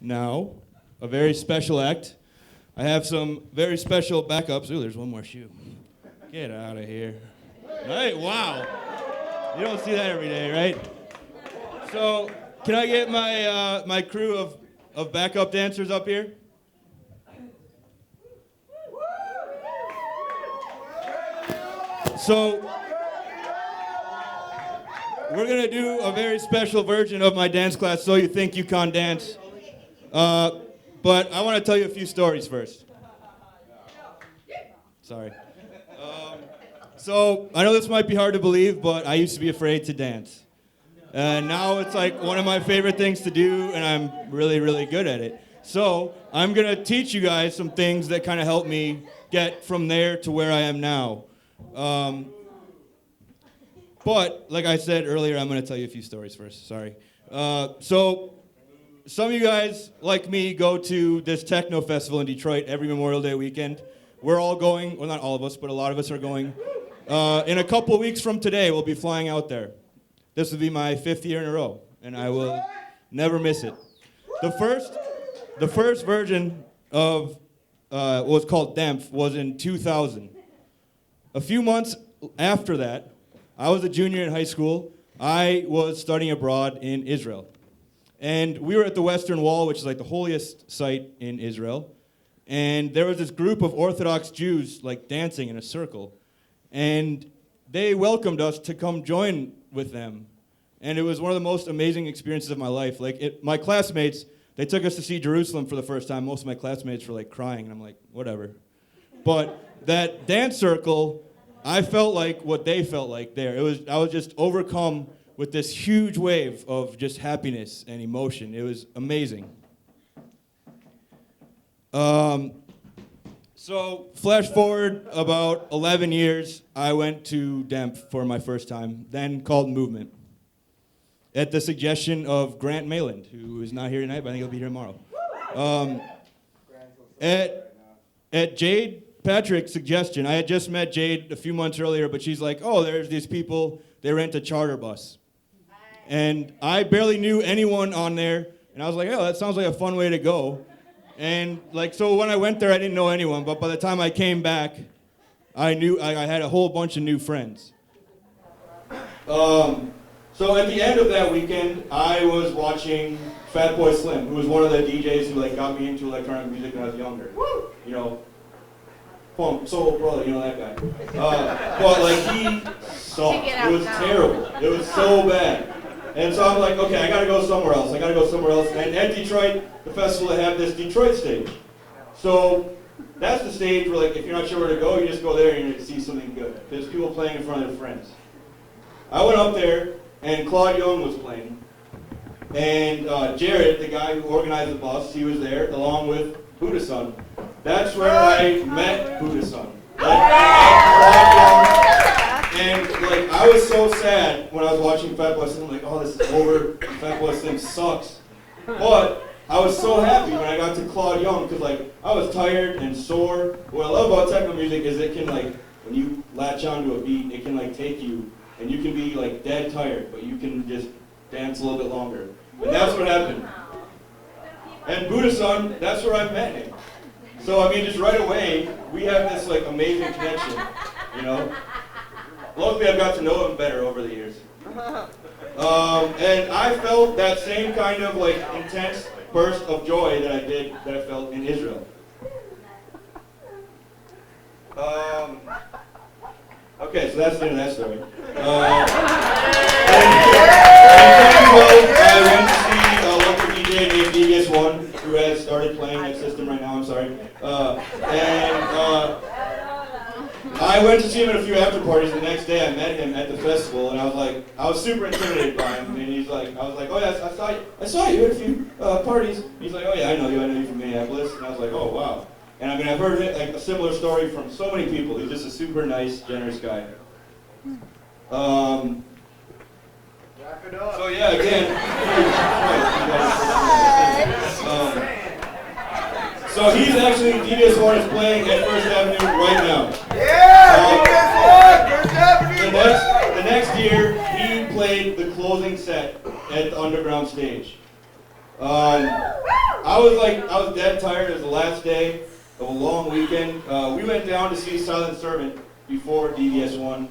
now a very special act. I have some very special backups. Ooh, there's one more shoe. Get out of here. Right? Wow. You don't see that every day, right? So, can I get my my crew of backup dancers up here? So, we're going to do a very special version of my dance class, So You Think You Can't Dance. But I want to tell you a few stories first. Sorry. So, I know this might be hard to believe, but I used to be afraid to dance. And now it's like one of my favorite things to do, and I'm really, really good at it. So, I'm going to teach you guys some things that kind of help me get from there to where I am now. But, like I said earlier, I'm going to tell you a few stories first. Sorry. So, some of you guys, like me, go to this techno festival in Detroit every Memorial Day weekend. We're all going, well, not all of us, but a lot of us are going. In a couple of weeks from today, we'll be flying out there. This will be my 5th year in a row, and I will never miss it. The first version of what was called DEMF was in 2000. A few months after that, I was a junior in high school. I was studying abroad in Israel. And we were at the Western Wall, which is like the holiest site in Israel. And there was this group of Orthodox Jews like dancing in a circle. And they welcomed us to come join with them. And it was one of the most amazing experiences of my life. My classmates, they took us to see Jerusalem for the first time. Most of my classmates were like crying, and I'm like, whatever. But that dance circle, I felt like what they felt like there. I was just overcome with this huge wave of just happiness and emotion. It was amazing. So flash forward about 11 years, I went to DEMF for my first time, then called Movement, at the suggestion of Grant Mayland, who is not here tonight, but I think he'll be here tomorrow. At Jade Patrick's suggestion, I had just met Jade a few months earlier, but she's like, oh, there's these people, they rent a charter bus. And I barely knew anyone on there, and I was like, oh, that sounds like a fun way to go. And so when I went there, I didn't know anyone, but by the time I came back, I knew I had a whole bunch of new friends. So at the end of that weekend, I was watching Fatboy Slim, who was one of the DJs who got me into electronic music when I was younger. You know, Soul Brother, you know that guy. But he sucked. It was terrible. It was so bad. And so I'm like, okay, I gotta go somewhere else. And at Detroit, the festival, they have this Detroit stage. So that's the stage where if you're not sure where to go, you just go there and you see something good. There's people playing in front of their friends. I went up there, and Claude Young was playing. And Jared, the guy who organized the bus, he was there, along with Buddha Son. That's where I met Buddha Son. And I was so sad when I was watching Fatboy Slim. I'm like, oh, this is over. Fatboy Slim sucks. But I was so happy when I got to Claude Young because I was tired and sore. What I love about techno music is it can when you latch onto a beat, it can take you, and you can be dead tired, but you can just dance a little bit longer. And that's what happened. And Buddha Son, that's where I met him. So just right away, we have this amazing connection, you know. Luckily, I've got to know him better over the years. And I felt that same kind of intense burst of joy that I felt in Israel. Okay, so that's the end of that story. I went to see a local DJ named DVS1, who has started playing that system right now, I'm sorry. I went to see him at a few after parties. The next day I met him at the festival, and I was super intimidated by him. And I was like, oh yeah, I saw you at a few parties. He's like, oh yeah, I know you from Minneapolis. And I was like, oh wow. And I've heard a similar story from so many people. He's just a super nice, generous guy. So yeah, again. So he's actually, DVS1 is playing at First Avenue right now. Yeah, DVS1, First Avenue! The next year, he played the closing set at the underground stage. I I was dead tired. It was the last day of a long weekend. We went down to see Silent Servant before DVS1,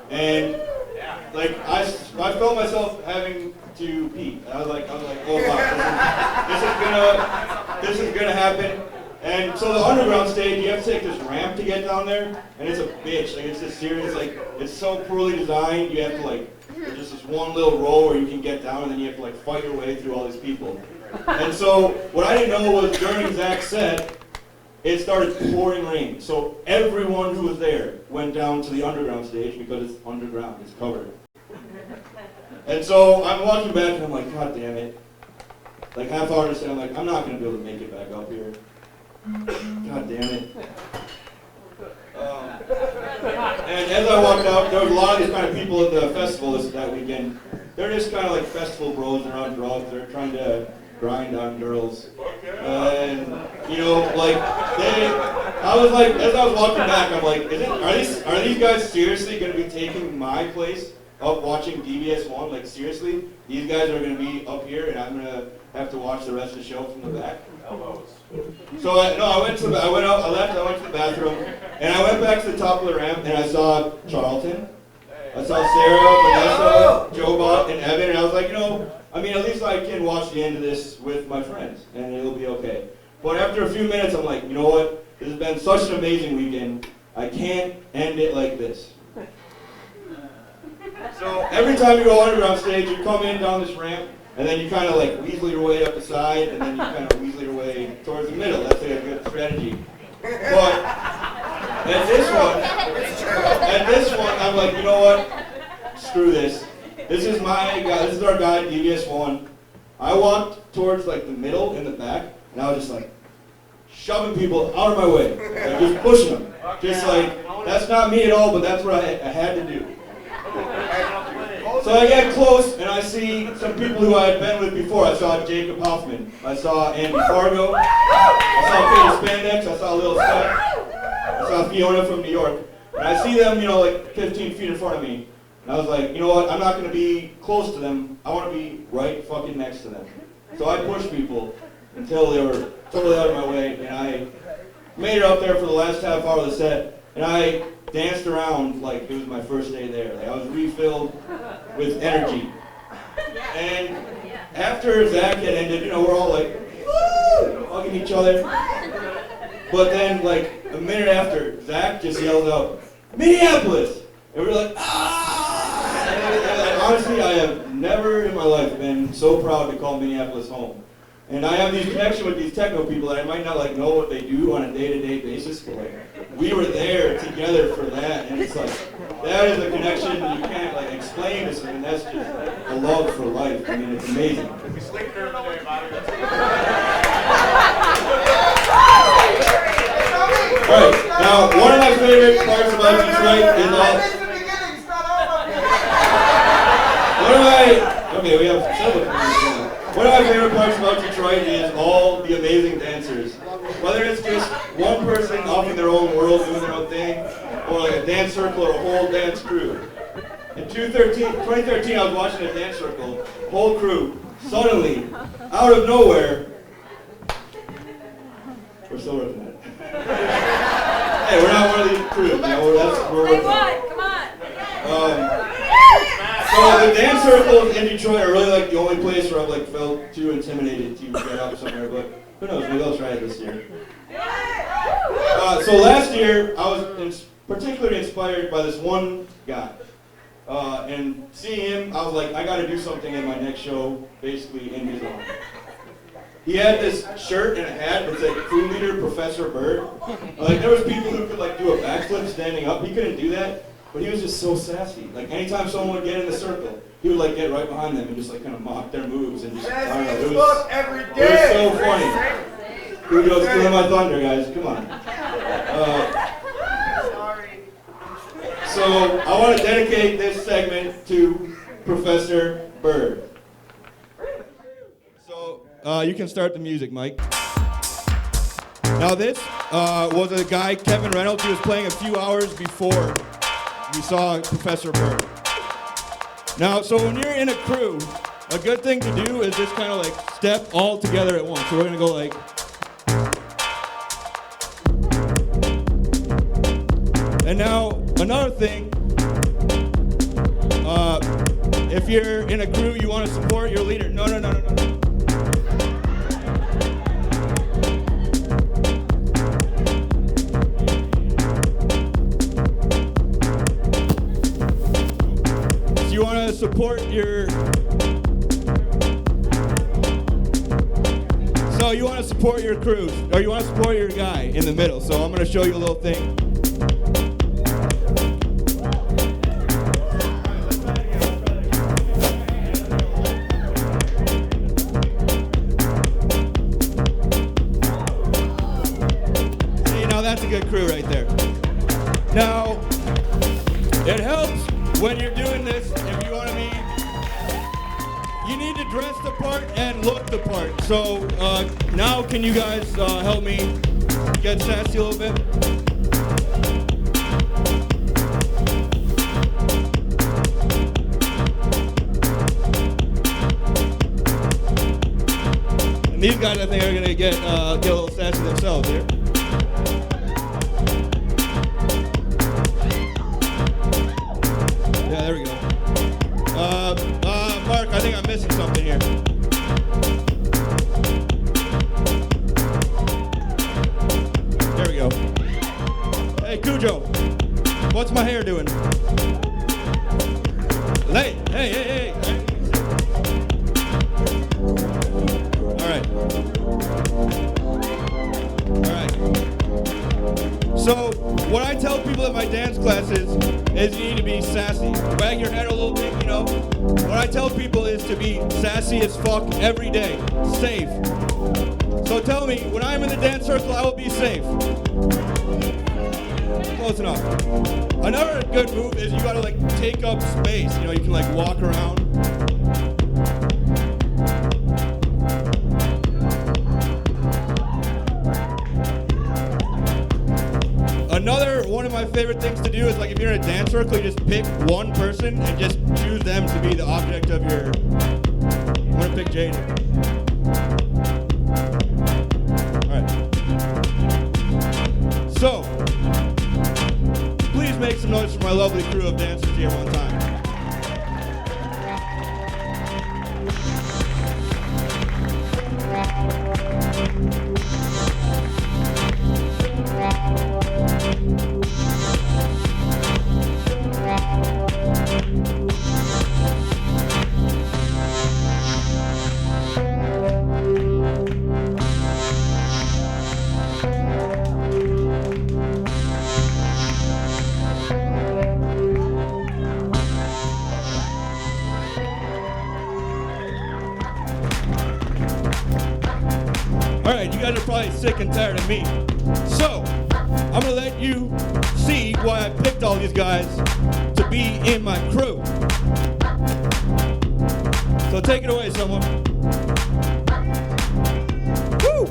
and like I felt myself having to pee. I was like, oh fuck, this is gonna happen. And so the underground stage, you have to take this ramp to get down there, and it's a bitch. Like it's just serious. Like it's so poorly designed. You have to there's just this one little row where you can get down, and then you have to fight your way through all these people. And so what I didn't know was during Zach's set, it started pouring rain. So everyone who was there went down to the underground stage because it's underground, it's covered. And so I'm walking back and I'm like, God damn it. Like half hour to say, I'm like, I'm not gonna be able to make it back up here. God damn it. And as I walked out, there was a lot of these kind of people at the festival that weekend. They're just kind of like festival bros. They're on drugs. They're trying to grind on girls. And, you know, I was like, as I was walking back, I'm like, are these guys seriously going to be taking my place up watching DVS1? Like, seriously? These guys are going to be up here and I'm going to have to watch the rest of the show from the back? So I went to the bathroom, and I went back to the top of the ramp, and I saw Charlton. I saw Sarah, Vanessa, Joe Bot, and Evan, and I was like, at least I can watch the end of this with my friends, and it'll be okay. But after a few minutes, I'm like, you know what? This has been such an amazing weekend. I can't end it like this. So every time you go underground stage, you come in down this ramp, and then you kind of weasel your way up the side, and then you kind of weasel your way towards the middle. That's a good strategy. But at this one, I'm like, you know what? Screw this. This is my guy. This is our guy, DVS1. I walked towards the middle and the back, and I was just shoving people out of my way, just pushing them. Just that's not me at all, but that's what I had to do. So I get close, and I see some people who I had been with before. I saw Jacob Hoffman. I saw Andy Fargo. I saw Peter Spandex. I saw Lil Steph. I saw Fiona from New York. And I see them, 15 feet in front of me. And I was like, you know what? I'm not going to be close to them. I want to be right fucking next to them. So I pushed people until they were totally out of my way. And I made it up there for the last half hour of the set. And I danced around like it was my first day there. I was refilled with energy. And after Zach had ended, we're all woo, hugging each other. But then a minute after, Zach just yells out, Minneapolis! And we're like, ah! And honestly, I have never in my life been so proud to call Minneapolis home. And I have these connections with these techno people that I might not know what they do on a day-to-day basis, but we were there together for that, and it's that is a connection you can't explain to something. That's just a love for life. I mean, it's amazing. We sleep during the day about it. Alright, now one of my favorite parts about Detroit is one of my favorite parts about Detroit is all the amazing dancers. Whether it's just one person off in their own world doing their own thing, or a dance circle or a whole dance crew. In 2013, I was watching a dance circle, whole crew, suddenly, out of nowhere, we're still working at it. Hey, we're not one of these crews, we're working on it. Come on! So the dance circles in Detroit are really the only place where I've felt too intimidated to get up somewhere, but who knows, maybe I'll try it this year. So last year, I was particularly inspired by this one guy. And seeing him, I was like, I gotta do something in my next show, basically in his honor. He had this shirt and a hat that said crew leader Professor Bird. There was people who could do a backflip standing up. He couldn't do that, but he was just so sassy. Anytime someone would get in the circle, he would get right behind them and just kind of mock their moves and just, I don't know, it was so funny. Who goes stealing my thunder, guys? Come on. So I want to dedicate this segment to Professor Bird. So you can start the music, Mike. Now this was a guy, Kevin Reynolds, who was playing a few hours before we saw Professor Bird. Now, so when you're in a crew a good thing to do is just kind of like step all together at once. So we're gonna go like. And now another thing, if you're in a crew, you want to support your leader. No. You want to support your crew, or you want to support your guy in the middle. So I'm going to show you a little thing. See, now that's a good crew right there. Now, it helps when you're doing this, if you want to be, you need to dress the part and look the part. So now can you guys help me get sassy a little bit? And these guys I think are going to get a little sassy themselves here. Yeah, there we go. Mark, I think I'm missing something here. There we go. Hey, Cujo, what's my hair doing? Hey. All right. So, what I tell people at my dance classes is you need to be sassy. Wag your head a little bit, you know. What I tell people is to be sassy as fuck every day. Safe. So tell me, when I'm in the dance circle, I will be safe. Close enough. Another good move is you gotta like take up space. You know, you can like walk around. Another one of my favorite things to do is like if you're in a dance circle, you just pick one person and just choose them to be the object of your. I'm gonna pick Jade. Alright. So, please make some noise for my lovely crew of dancers here one time. Alright, you guys are probably sick and tired of me. So, I'm gonna let you see why I picked all these guys to be in my crew. So take it away, someone. Woo!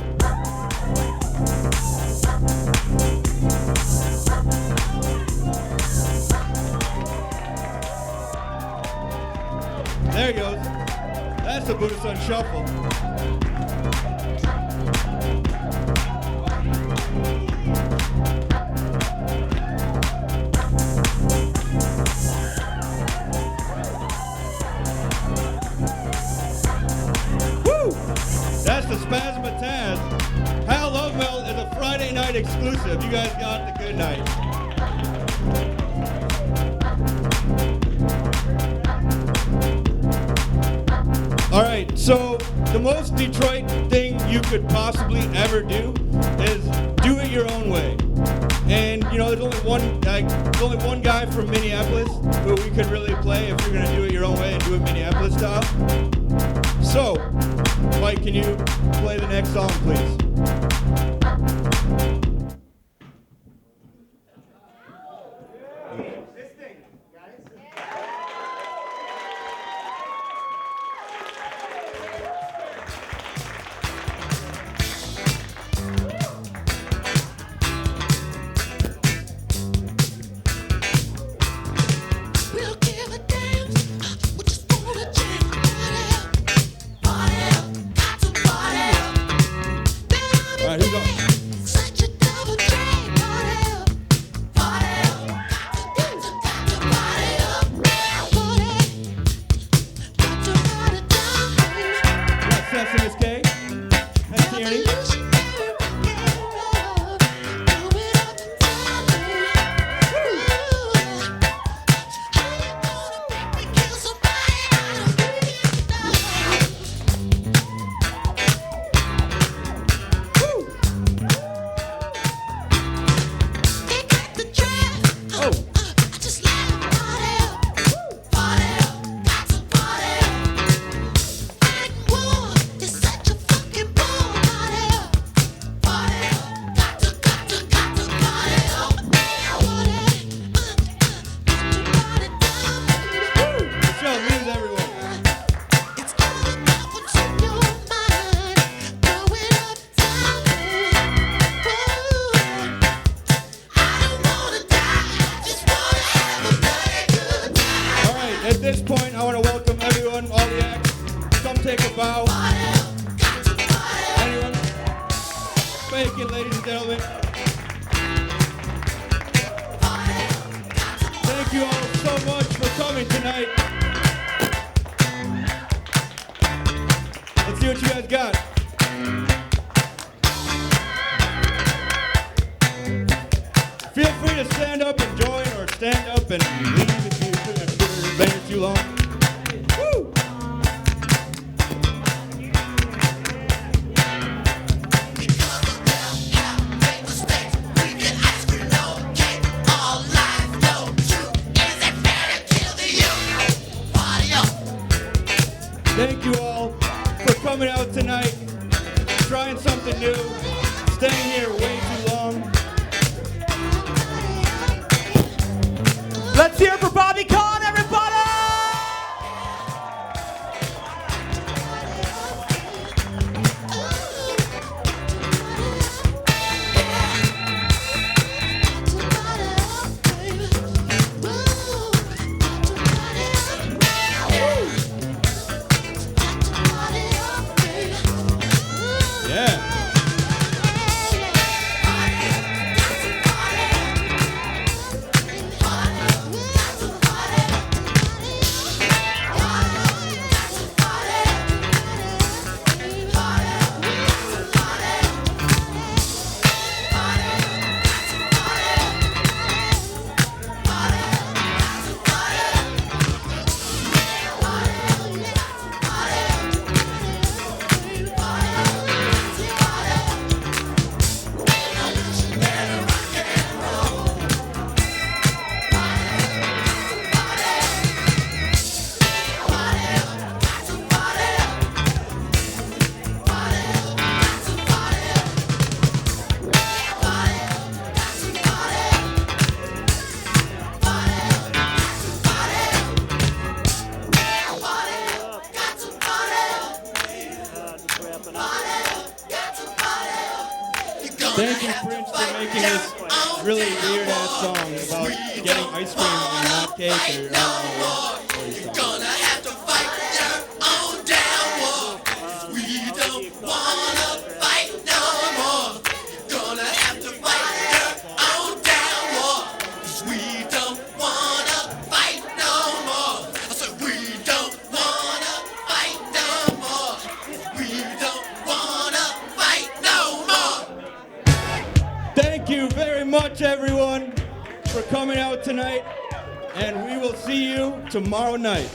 There he goes. That's the Buddha Sun Shuffle. That's the Spasmataz. Hamil is a Friday night exclusive. You guys got the good night. All right, so the most Detroit thing you could possibly ever do is do it your own way. And you know, there's only one guy from Minneapolis who we could really play if you're gonna do it your own way and do it Minneapolis style. So, Mike, can you play the next song, please? This thing, guys. We'll give a dance. We just wanna jam. right, who's on? Such a double drag, party up, party up. Got to party up, party. Got to party down. Got Sesame K. That's Tierney. Revolutionary rock and roll, throw it up and down. How you gonna make me kill somebody I don't really know? They got the drive. Oh. I just like to party up, got to party up. Act war is such a fucking ball. Party up, got to party up. Party, got to party down. Michelle, news everywhere. It's all about what's in your mind, going up down. I don't wanna die, just wanna have a bloody good time. All right, at this point, I want to welcome everyone, all the acts. Come take a bow. Anyone? Fake it, ladies and gentlemen. Thank you all so much for coming tonight. Let's see what you guys got. Feel free to stand up and join, or stand up and leave if you've been here too long. Woo! Thank you all for coming out tonight, trying something new, staying here way too long. Let's hear it for Bobby Kahn, everybody! Yeah. Thank you, Prince, for making this really weird ass song about getting ice cream and not cake or Gonna have to fight their own damn war. We don't wanna fight no more. Gonna have to fight their own damn war. 'Cause we don't wanna fight no more. I said we don't wanna fight no more. We don't wanna fight no more. Thank you very much, everyone, for coming out tonight, and we will see you tomorrow night.